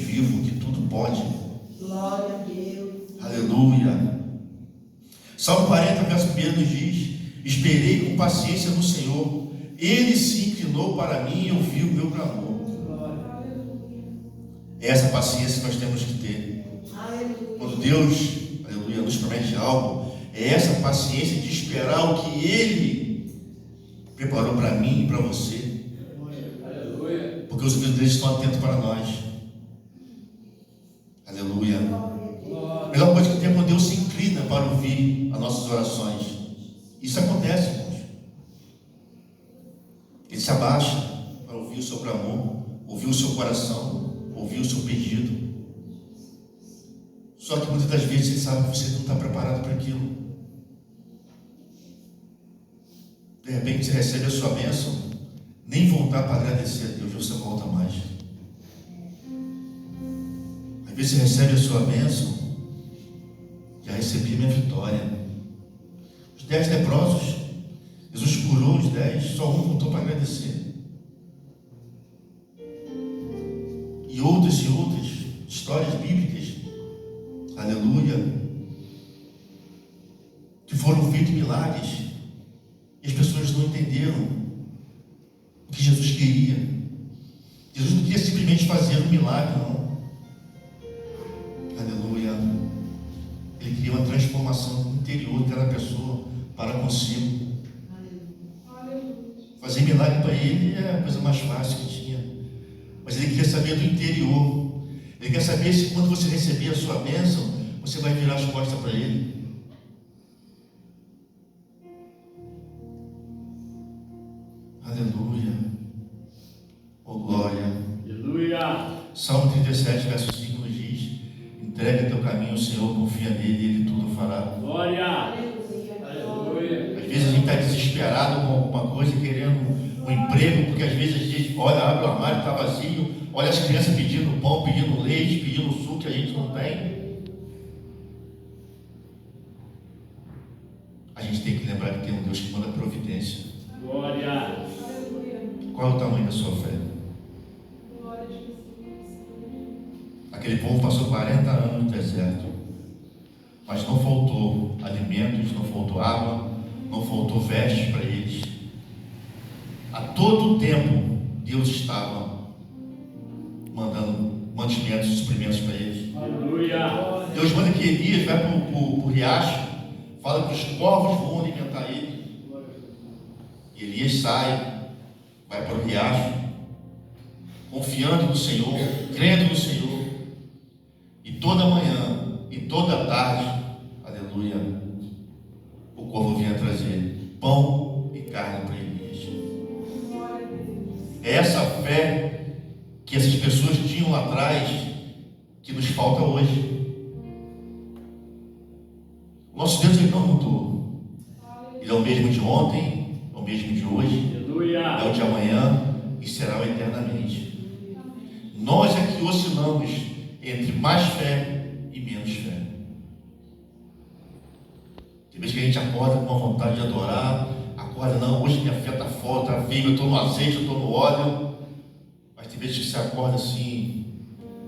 vivo, que tudo pode. Glória a Deus. Aleluia. Salmo 40, verso 1 nos diz: esperei com paciência no Senhor, Ele se inclinou para mim e ouviu o meu clamor. É essa paciência que nós temos que ter. Quando Deus, aleluia, nos promete algo, é essa paciência de esperar o que Ele preparou para mim e para você. Porque os ouvidos dele estão atentos para nós. Aleluia. A melhor coisa que tem é quando Deus se inclina para ouvir as nossas orações. Isso acontece, irmãos. Ele se abaixa para ouvir o seu clamor, ouvir o seu coração, ouvir o seu pedido. Só que muitas das vezes ele sabe que você não está preparado para aquilo. De repente você recebe a sua bênção, nem voltar para agradecer a Deus, você volta mais. Às vezes você recebe a sua bênção, já recebi minha vitória. Os 10 leprosos, Jesus curou os 10, só um voltou para agradecer. E outras histórias bíblicas, aleluia, que foram feitos milagres e as pessoas não entenderam o que Jesus queria. Jesus não queria simplesmente fazer um milagre, não. Aleluia. Ele queria uma transformação interior de cada pessoa para consigo. Fazer milagre para ele é a coisa mais fácil que tinha. Mas ele queria saber do interior. Ele quer saber se quando você receber a sua bênção, você vai virar as costas para ele. Aleluia. Oh glória. Aleluia. Salmo 37, verso 5 nos diz: entrega teu caminho ao Senhor, confia nele e ele tudo fará. Glória. Aleluia. Às vezes a gente está desesperado com alguma coisa, querendo um emprego, porque às vezes a gente olha, abre o armário, está vazio, olha as crianças pedindo pão, pedindo leite, pedindo suco que a gente não tem. A gente tem que lembrar que tem um Deus que manda providência. Glória. Qual é o tamanho da sua fé? Aquele povo passou 40 anos no deserto, mas não faltou alimentos, não faltou água, não faltou vestes para eles. A todo tempo Deus estava mandando mantimentos e suprimentos para eles. Aleluia. Deus manda que Elias vai para o riacho, fala que os corvos vão alimentar ele. E Elias sai, vai para o riacho, confiando no Senhor, crendo no Senhor. E toda manhã e toda tarde, aleluia, o corvo vinha trazer pão e carne para Elias. É essa fé que essas pessoas tinham lá atrás que nos falta hoje. O nosso Deus ele não mudou. Ele é o mesmo de ontem, é o mesmo de hoje, é o de amanhã e será o eternamente. Nós é que oscilamos entre mais fé e menos fé. Tem vezes que a gente acorda com uma vontade de adorar, acorda, não, hoje minha fé está forte, está viva, eu estou no azeite, eu estou no óleo. Mas tem vezes que você acorda assim,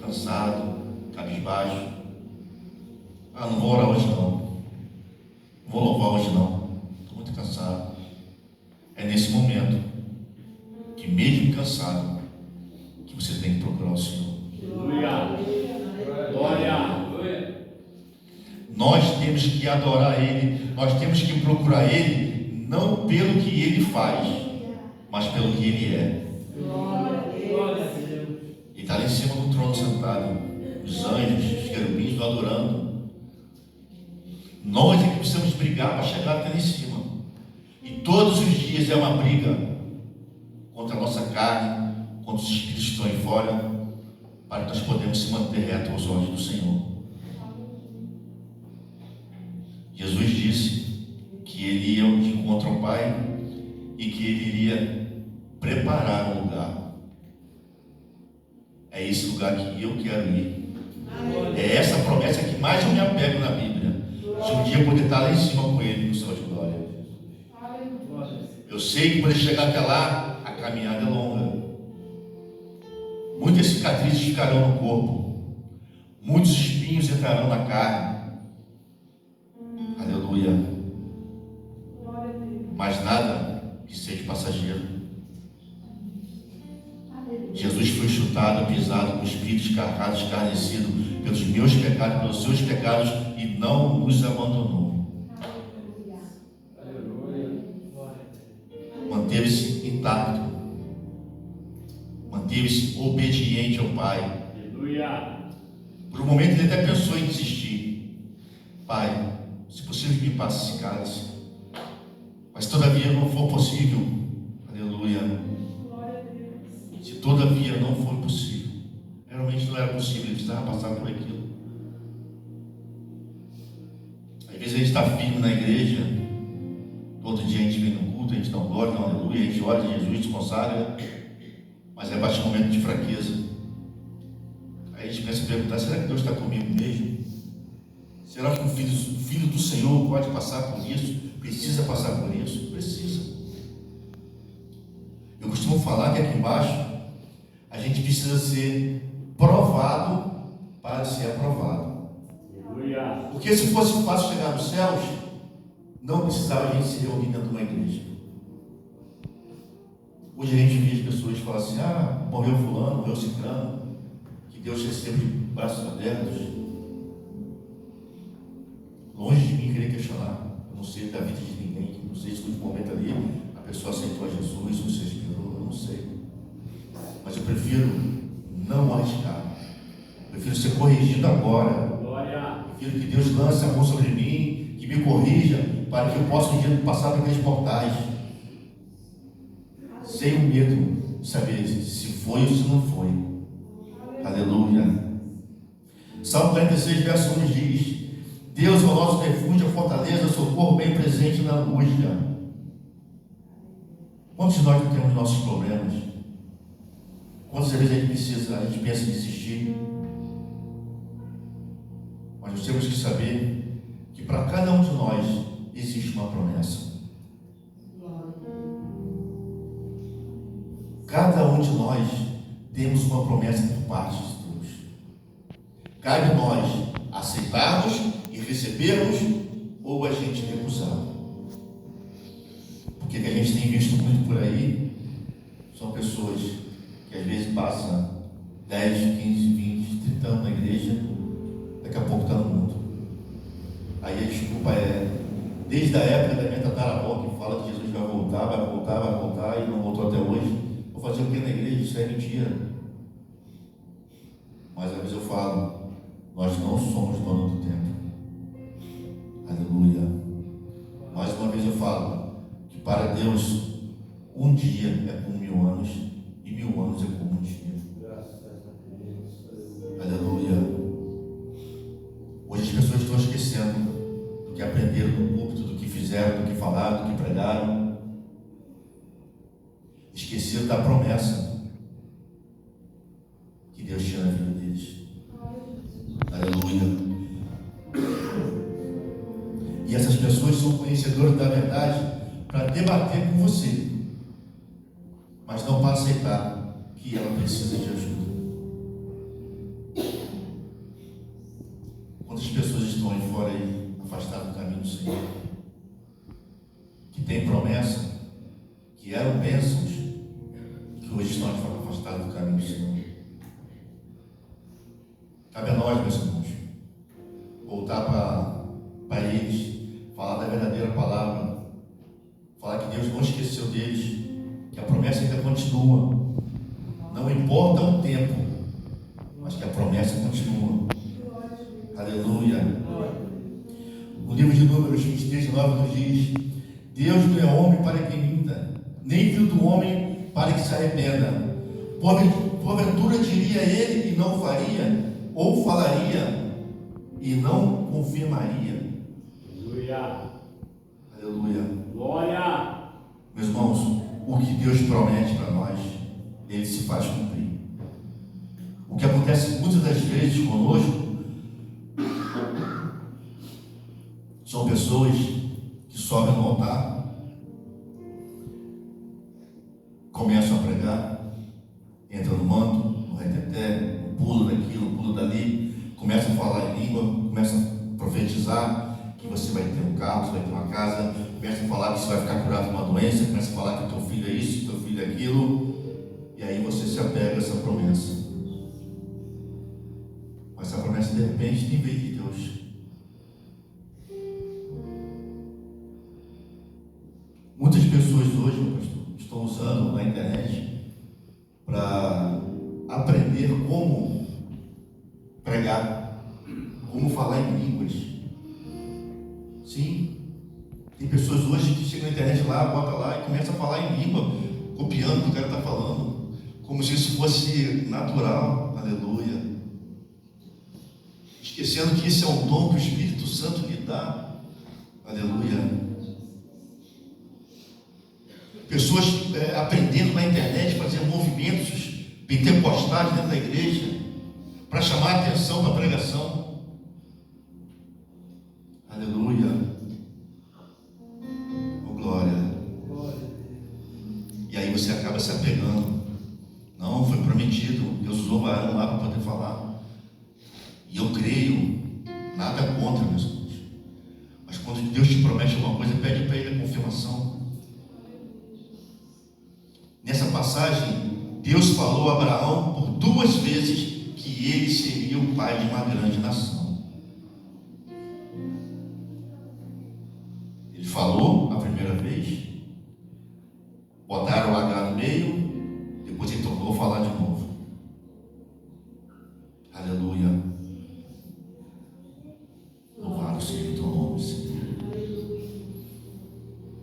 cansado, cabisbaixo. Ah, não vou orar hoje não. Não vou louvar hoje não. Estou muito cansado. É nesse momento que, mesmo cansado, que você tem que procurar o Senhor. Glória. Nós temos que adorar Ele, nós temos que procurar Ele, não pelo que Ele faz, mas pelo que Ele é. Ele está lá em cima do trono sentado, os anjos, os querubins estão adorando. Nós é que precisamos brigar para chegar até lá em cima. E todos os dias é uma briga contra a nossa carne, contra os espíritos que estão aí fora, para que nós podemos se manter retos aos olhos do Senhor. Jesus disse que Ele ia de encontro ao Pai e que Ele iria preparar um lugar. É esse lugar que eu quero ir. É essa promessa que mais eu me apego na Bíblia. De um dia poder estar lá em cima com Ele no céu de glória. Eu sei que para chegar até lá, a caminhada é longa. Muitas cicatrizes ficarão no corpo, muitos espinhos entrarão na carne. Aleluia. Mas nada que seja passageiro. Jesus foi chutado, pisado, cuspido, escarrado, escarnecido pelos meus pecados, pelos seus pecados, e não nos abandonou. Manteve-se intacto, manteve-se obediente ao Pai. Por um momento ele até pensou em desistir. Pai, se possível me passe esse cálice, mas todavia não for possível. Aleluia. Se todavia não for possível, realmente não era possível, ele precisava passar por aquilo. Às vezes a gente está firme na igreja, todo dia a gente vem no culto, a gente dá um glória, dá um aleluia, a gente ora de Jesus, se consagra, mas aí bate um momento de fraqueza. Aí a gente começa a perguntar: será que Deus está comigo mesmo? Será que o filho do Senhor pode passar por isso? Precisa passar por isso? Precisa. Eu costumo falar que aqui embaixo a gente precisa ser provado para ser aprovado. Porque se fosse fácil chegar nos céus, não precisava a gente se reunir dentro de uma igreja. Hoje a gente vê as pessoas falam assim: ah, morreu fulano, morreu ciclano, que Deus receba de braços abertos. Longe de mim querer questionar. Eu não sei da vida de ninguém, não sei se no momento ali a pessoa aceitou a Jesus ou se esperou, eu não sei. Mas eu prefiro não arriscar. Eu prefiro ser corrigido agora. Prefiro que Deus lance a mão sobre mim, que me corrija, para que eu possa um dia passar por aqueles portais, sem o medo de saber se foi ou se não foi. Aleluia. Salmo 46, verso 1 diz: Deus é o nosso refúgio, a fortaleza, socorro bem presente na angústia. Quantos de nós não temos nossos problemas? Quantas vezes a gente pensa em desistir? Mas nós temos que saber que para cada um de nós existe uma promessa. Cada um de nós temos uma promessa por parte de Deus. Cabe nós aceitarmos e recebermos, ou a gente recusar. Porque o que a gente tem visto muito por aí são pessoas que às vezes passam 10, 15, 20, 30 anos na igreja, daqui a pouco está no mundo. Aí a desculpa é, desde a época da minha tataravó, que fala que Jesus vai voltar, e não voltou até hoje. Vou fazer o que na igreja? Isso é mentira. Mas às vezes eu falo: nós não somos dono do tempo. Aleluia. Mais uma vez eu falo que para Deus um dia é como 1000 anos, e 1000 anos é como um dia. Aleluia. Hoje as pessoas estão esquecendo do que aprenderam no púlpito, do que fizeram, do que falaram, do que pregaram. Esqueceram da promessa que Deus tinha na vida deles. Aleluia. E essas pessoas são conhecedoras da verdade para debater com você, mas não para aceitar que ela precisa de ajuda. Quantas pessoas estão aí fora aí, afastadas do caminho do Senhor, que tem promessa, que eram bênçãos, que hoje estão afastados do caminho do Senhor. Cabe a nós, meus irmãos, voltar para eles, falar da verdadeira palavra, falar que Deus não esqueceu deles, que a promessa ainda continua. Não importa o tempo, mas que a promessa continua. Aleluia. No livro de Números 23, 9 nos diz: Deus não é homem para que minta, nem filho do homem para que se arrependa. Porventura diria ele e não faria, ou falaria e não confirmaria. Aleluia. Aleluia. Glória. Meus irmãos, o que Deus promete para nós, Ele se faz cumprir. O que acontece muitas das vezes conosco são pessoas que sobem no altar, começam a pregar, entram no manto, no reteté, começa a falar em língua, começa a profetizar que você vai ter um carro, você vai ter uma casa, começa a falar que você vai ficar curado de uma doença, começa a falar que teu filho é isso, teu filho é aquilo, e aí você se apega a essa promessa. Mas essa promessa de repente tem veio de Deus. Muitas pessoas hoje, meu pastor, estão usando a internet para aprender como pregar, como falar em línguas. Sim, tem pessoas hoje que chegam na internet lá, bota lá e começa a falar em língua, copiando o que o cara está falando, como se isso fosse natural. Aleluia. Esquecendo que isso é um dom que o Espírito Santo lhe dá. Aleluia. Pessoas aprendendo na internet, fazer movimentos pentecostais dentro da igreja, para chamar a atenção da pregação. Aleluia. Oh, glória. E aí você acaba se apegando. Não, foi prometido, Deus usou varão lá para poder falar. E eu creio, nada contra, meus irmãos. Mas quando Deus te promete alguma coisa, pede para Ele a confirmação. Nessa passagem, Deus falou a Abraão por 2 vezes que ele seria o pai de uma grande nação. Ele falou a primeira vez, botaram o H no meio, depois ele tornou a falar de novo. Aleluia. Louvado seja o teu nome, Senhor.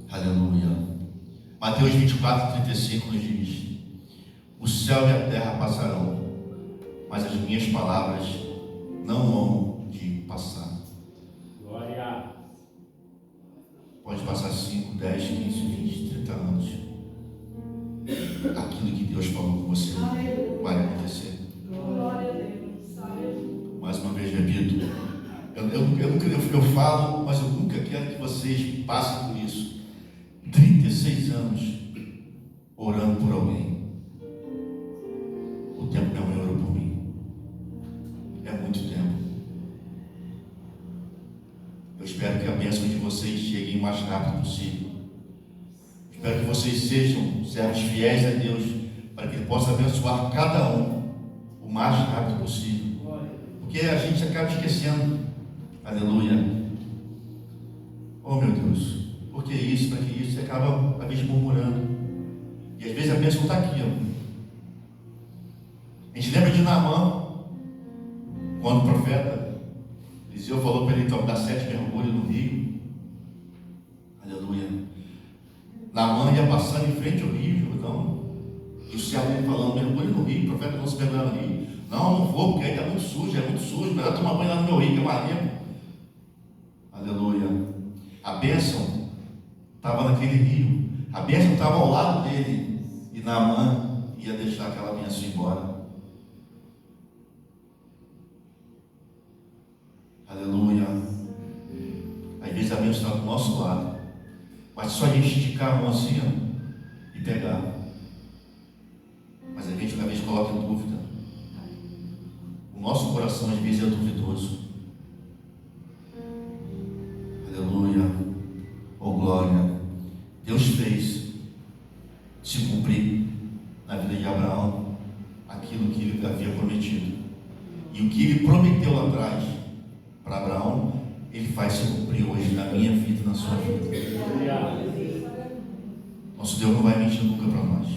Aleluia. Mateus 24:35 nos diz: o céu e a terra passarão, mas as minhas palavras não hão de passar. Glória. Pode passar 5, 10, 15, 20, 30 anos. Aquilo que Deus falou com você vai acontecer. Glória a Deus. Mais uma vez repito, eu falo, mas eu nunca quero que vocês passem por isso. 36 anos orando por alguém. O tempo minha mãe orou por mim. É muito tempo. Eu espero que a bênção de vocês chegue o mais rápido possível. Espero que vocês sejam servos fiéis a Deus, para que Ele possa abençoar cada um o mais rápido possível. Porque a gente acaba esquecendo. Aleluia. Oh, meu Deus. Por que isso, para que isso? Você acaba, às vezes, murmurando. E às vezes a bênção está aqui, ó. A gente lembra de Naamã, quando o profeta Eliseu falou para ele dar 7 mergulhos no rio. Aleluia. Naamã ia passando em frente ao rio Jordão, e o servo dele falando: mergulhe no rio. O profeta: não se mergulha no rio. Não vou, porque aí está muito sujo, melhor tomar banho lá no meu rio, que é mais limpo. Aleluia. A bênção estava naquele rio, a bênção estava ao lado dele, e Naamã ia deixar aquela bênção embora. Aleluia. Às vezes a bênção está do nosso lado, mas só a gente esticar a mão assim, ó, e pegar. Mas a gente, às vezes, coloca em dúvida. O nosso coração, às vezes, é duvidoso. Aleluia. Oh, glória. Deus fez se cumprir na vida de Abraão aquilo que ele havia prometido. E o que ele prometeu lá atrás para Abraão, ele faz se cumprir hoje na minha vida e na sua vida. Nosso Deus não vai mentir nunca para nós.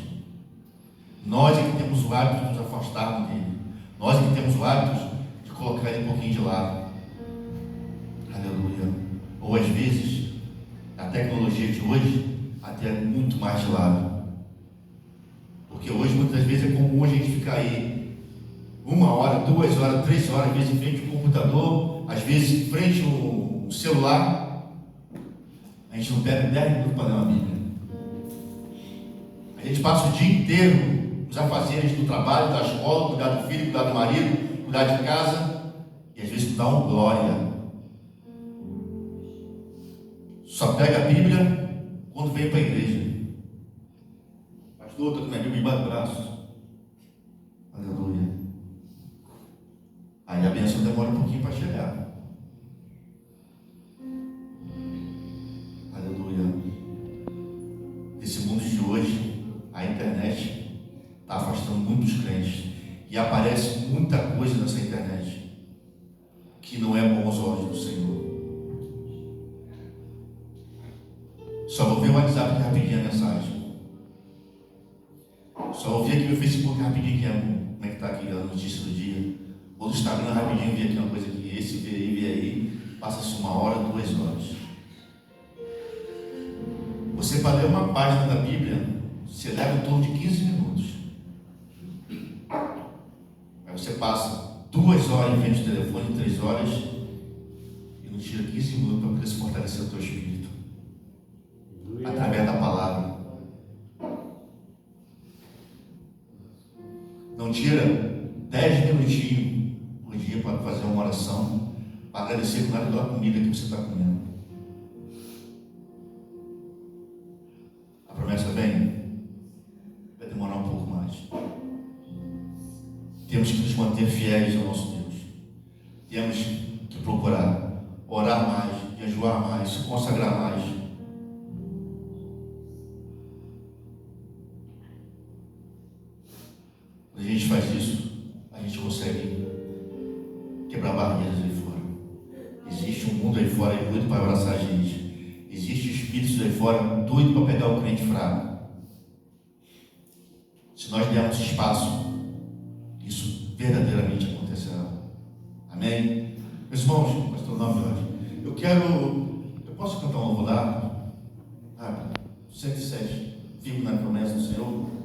Nós é que temos o hábito de nos afastarmos dele. Nós é que temos o hábito de colocar ele um pouquinho de lado. Aleluia. Ou às vezes, a tecnologia de hoje até muito mais de lado. Porque hoje, muitas vezes, é comum a gente ficar aí 1 hora, 2 horas, 3 horas, às vezes em frente ao computador, às vezes em frente ao celular. A gente não pega 10 minutos para ler uma Bíblia. A gente passa o dia inteiro nos afazeres do trabalho, da escola, cuidar do filho, cuidar do marido, cuidar de casa, e às vezes não dá uma glória. Só pega a Bíblia quando vem para a igreja. Pastor, estou com minha Bíblia embaixo do braço. Aleluia. Aí a bênção bênção demora um pouquinho para chegar. Aleluia. Nesse mundo de hoje, a internet está afastando muitos crentes. E aparece muita coisa nessa internet que não é bom aos olhos do Senhor. Só vou ver o WhatsApp que rapidinho a mensagem. Só vou ver aqui o Facebook rapidinho, que é como é que está aqui a notícia do dia. Ou do Instagram rapidinho, ver aqui uma coisa que esse vê aí, passa-se 1 hora, 2 horas. Você, para ler uma página da Bíblia, você leva em torno de 15 minutos. Aí você passa 2 horas em frente ao telefone, 3 horas, e não tira 15 minutos para poder se fortalecer o teu espírito. Através da palavra. Não tira 10 minutinhos por dia para fazer uma oração, para agradecer por nada da comida que você está comendo. A promessa vem, vai demorar um pouco mais. Temos que nos manter fiéis ao nosso Deus. Temos que procurar orar mais, jejuar mais, se consagrar mais. Quando a gente faz isso, a gente consegue quebrar barreiras aí fora. Existe um mundo aí fora doido para abraçar a gente. Existe espíritos aí fora doido para pegar o crente fraco. Se nós dermos espaço, isso verdadeiramente acontecerá. Amém? Meus irmãos, pastor Nome, eu posso cantar um louvor lá? 107, firme na promessa do Senhor.